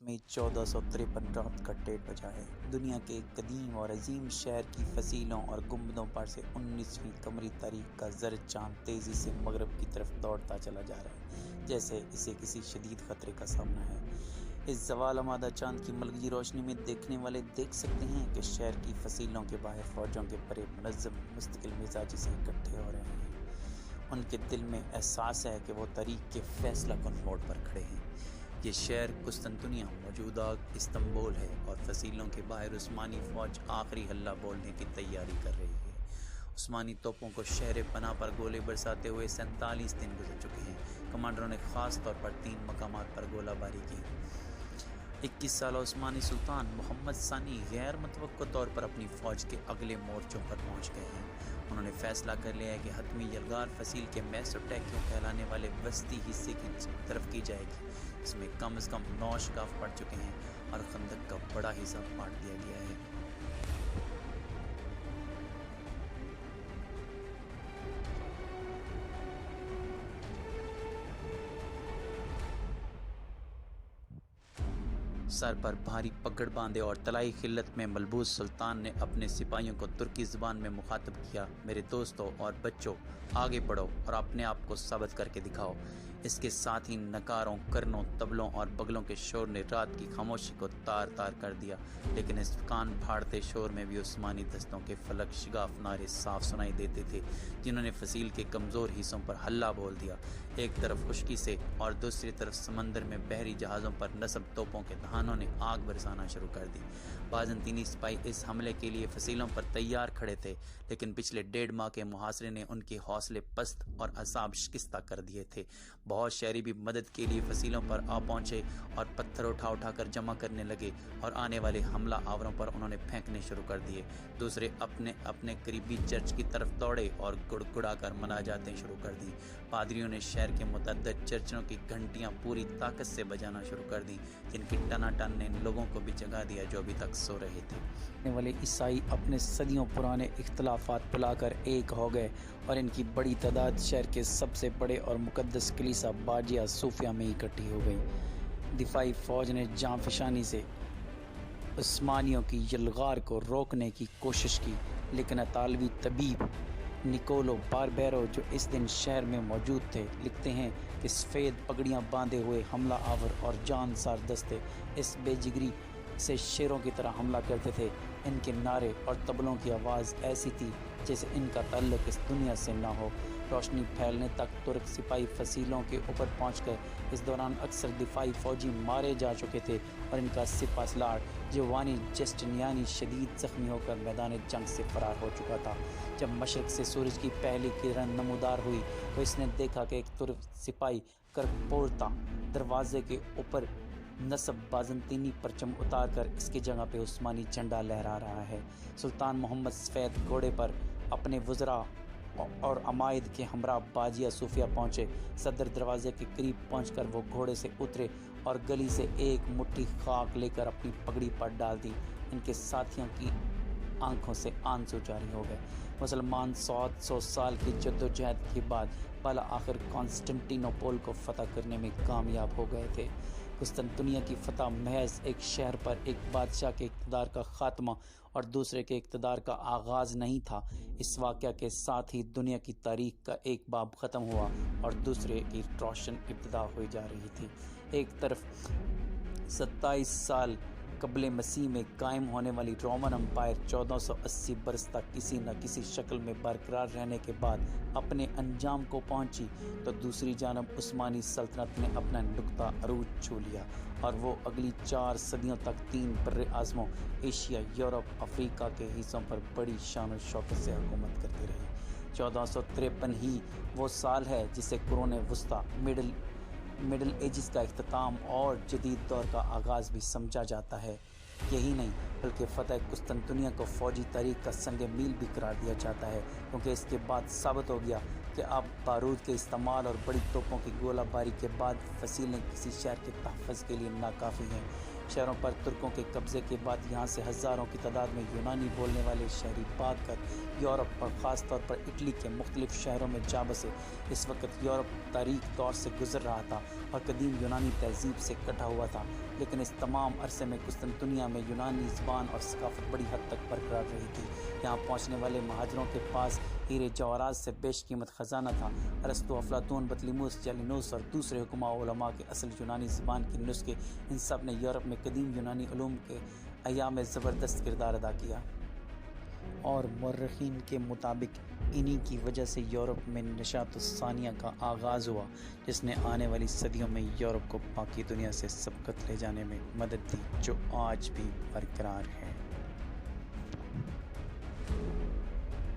میں 1453 رات کا 1:30 بجا ہے۔ دنیا کے ایک قدیم اور عظیم شہر کی فصیلوں اور گنبدوں پر سے 19ویں قمری تاریخ کا زرد چاند تیزی سے مغرب کی طرف دوڑتا چلا جا رہا ہے، جیسے اسے کسی شدید خطرے کا سامنا ہے۔ اس زوال آمادہ چاند کی ملگی روشنی میں دیکھنے والے دیکھ سکتے ہیں کہ شہر کی فصیلوں کے باہر فوجوں کے پرے منظم مستقل مزاجی سے اکٹھے ہو رہے ہیں۔ ان کے دل میں احساس ہے کہ وہ تاریخ کے فیصلہ کن موڑ پر کھڑے ہیں۔ یہ شہر قسطنطنیہ موجودہ استنبول ہے اور فصیلوں کے باہر عثمانی فوج آخری حلہ بولنے کی تیاری کر رہی ہے۔ عثمانی توپوں کو شہر پناہ پر گولے برساتے ہوئے 47 دن گزر چکے ہیں۔ کمانڈروں نے خاص طور پر 3 مقامات پر گولہ باری کی۔ 21 سالہ عثمانی سلطان محمد ثانی غیر متوقع طور پر اپنی فوج کے اگلے مورچوں پر پہنچ گئے ہیں۔ انہوں نے فیصلہ کر لیا ہے کہ حتمی یلغار فصیل کے میسوٹیکیوں کہلانے والے وسطی حصے کی طرف کی جائے گی، اس میں کم از کم 9 اشکاف پڑ چکے ہیں اور خندق کا بڑا حصہ پاٹ دیا گیا ہے۔ سر پر بھاری پگڑ باندھے اور طلائی خلعت میں ملبوس سلطان نے اپنے سپاہیوں کو ترکی زبان میں مخاطب کیا: میرے دوستوں اور بچوں، آگے بڑھو اور اپنے آپ کو ثابت کر کے دکھاؤ۔ اس کے ساتھ ہی نکاروں، کرنوں، طبلوں اور بگلوں کے شور نے رات کی خاموشی کو تار تار کر دیا، لیکن اس کان پھاڑتے شور میں بھی عثمانی دستوں کے فلک شگاف نعرے صاف سنائی دیتے تھے، جنہوں نے فصیل کے کمزور حصوں پر حلہ بول دیا۔ ایک طرف خشکی سے اور دوسری طرف سمندر میں بحری جہازوں پر نصب توپوں کے دہانوں نے آگ برسانا شروع کر دی۔ بازنطینی سپاہی اس حملے کے لیے فصیلوں پر تیار کھڑے تھے، لیکن پچھلے 1.5 ماہ کے محاصرے نے ان کے حوصلے پست اور اعصاب شکستہ کر دیے تھے۔ بہت شہری بھی مدد کے لیے فصیلوں پر آ پہنچے اور پتھر اٹھا اٹھا کر جمع کرنے لگے اور آنے والے حملہ آوروں پر انہوں نے پھینکنے شروع کر دیے۔ دوسرے اپنے اپنے قریبی چرچ کی طرف دوڑے اور گڑ گڑا کر مناجاتیں شروع کر دیں۔ پادریوں نے شہر کے متعدد چرچوں کی گھنٹیاں پوری طاقت سے بجانا شروع کر دیں، جن کی ٹنا نے لوگوں کو بھی جگا دیا جو ابھی تک سو رہے تھے۔ آنے والے عیسائی اپنے صدیوں پرانے اختلافات بھلا کر ایک ہو گئے اور ان کی بڑی تعداد شہر کے سب سے بڑے اور مقدس کلیسا باجیا صوفیہ میں اکٹھی ہو گئی۔ دفاعی فوج نے جاں فشانی سے عثمانیوں کی یلغار کو روکنے کی کوشش کی، لیکن اطالوی طبیب نکولو باربیرو، جو اس دن شہر میں موجود تھے، لکھتے ہیں کہ سفید پگڑیاں باندھے ہوئے حملہ آور اور جان سار دستے اس بے جگری سے شیروں کی طرح حملہ کرتے تھے۔ ان کے نعرے اور طبلوں کی آواز ایسی تھی جیسے ان کا تعلق اس دنیا سے نہ ہو۔ روشنی پھیلنے تک ترک سپاہی فصیلوں کے اوپر پہنچ گئے۔ اس دوران اکثر دفاعی فوجی مارے جا چکے تھے اور ان کا سپہ سالار جوانی جسٹینیانی شدید زخمی ہو کر میدان جنگ سے فرار ہو چکا تھا۔ جب مشرق سے سورج کی پہلی کرن نمودار ہوئی تو اس نے دیکھا کہ ایک ترک سپاہی کرکپورتا دروازے کے اوپر نصب بازنطینی پرچم اتار کر اس کی جگہ پہ عثمانی جھنڈا لہرا رہا ہے۔ سلطان محمد سفید گھوڑے پر اپنے وزراء اور عمائد کے ہمراہ باجیا صوفیہ پہنچے۔ صدر دروازے کے قریب پہنچ کر وہ گھوڑے سے اترے اور گلی سے ایک مٹھی خاک لے کر اپنی پگڑی پر ڈال دی۔ ان کے ساتھیوں کی آنکھوں سے آنسو جاری ہو گئے۔ مسلمان 700 سال کی جدوجہد کے بعد بالآخر کانسٹنٹینوپول کو فتح کرنے میں کامیاب ہو گئے تھے۔ قسطنطنیہ کی فتح محض ایک شہر پر ایک بادشاہ کے اقتدار کا خاتمہ اور دوسرے کے اقتدار کا آغاز نہیں تھا۔ اس واقعہ کے ساتھ ہی دنیا کی تاریخ کا ایک باب ختم ہوا اور دوسرے کی روشن ابتدا ہوئی جا رہی تھی۔ ایک طرف 27 سال قبل مسیح میں قائم ہونے والی رومن امپائر 1480 برس تک کسی نہ کسی شکل میں برقرار رہنے کے بعد اپنے انجام کو پہنچی، تو دوسری جانب عثمانی سلطنت نے اپنا نقطہ عروج چھو لیا اور وہ اگلی 4 صدیوں تک 3 بر اعظموں ایشیا، یورپ، افریقہ کے حصوں پر بڑی شان و شوکت سے حکومت کرتے رہے۔ 1453 ہی وہ سال ہے جسے قرون وسطیٰ مڈل ایجز کا اختتام اور جدید دور کا آغاز بھی سمجھا جاتا ہے۔ یہی نہیں بلکہ فتح قسطنطنیہ کو فوجی تاریخ کا سنگ میل بھی قرار دیا جاتا ہے، کیونکہ اس کے بعد ثابت ہو گیا کہ اب بارود کے استعمال اور بڑی توپوں کی گولہ باری کے بعد فصیلیں کسی شہر کے تحفظ کے لیے ناکافی ہیں۔ شہروں پر ترکوں کے قبضے کے بعد یہاں سے ہزاروں کی تعداد میں یونانی بولنے والے شہری بھاگ کر یورپ اور خاص طور پر اٹلی کے مختلف شہروں میں جا بسے۔ اس وقت یورپ تاریک دور سے گزر رہا تھا اور قدیم یونانی تہذیب سے کٹا ہوا تھا، لیکن اس تمام عرصے میں قسطنطنیہ میں یونانی زبان اور ثقافت بڑی حد تک برقرار رہی تھی۔ یہاں پہنچنے والے مہاجروں کے پاس ہیرے جواہرات سے بیش قیمت خزانہ تھا۔ ارسطو، افلاطون، بطلیموس، جالینوس اور دوسرے حکماء و علماء کے اصل یونانی زبان کے نسخے، ان سب نے یورپ میں قدیم یونانی علوم کے احیاء میں زبردست کردار ادا کیا۔ اور مورخین کے مطابق انہی کی وجہ سے یورپ میں نشاط الثانیہ کا آغاز ہوا، جس نے آنے والی صدیوں میں یورپ کو باقی دنیا سے سبقت لے جانے میں مدد دی، جو آج بھی برقرار ہے۔